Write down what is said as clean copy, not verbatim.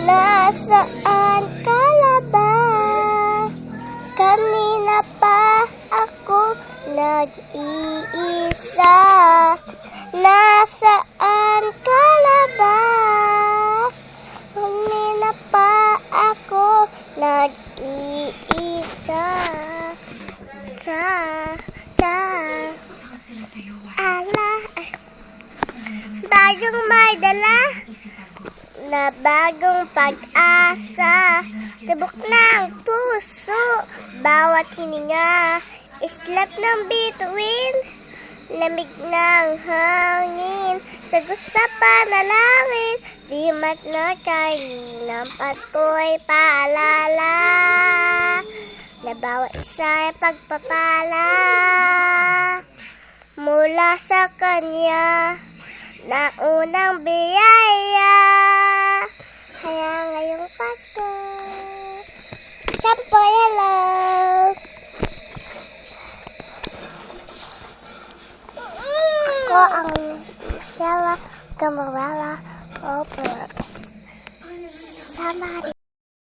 Nasaan ka na ba? Kanina pa ako nag-iisa. Nasaan ka na ba? Kanina pa ako nag-iisa. Bagong may dala na bagong pag-asa. Tibok ng puso, bawat hininga, islap ng bituin, lamig ng hangin, sagot sa panalangin, di mat na kaninang Pasko'y paalala, na bawat isa'y pagpapala, mula sa Kanya, na unang biyaya. Kaya ngayong Pasko, Champoy, hello! Ako ang Michelle Camarella Opera. Sama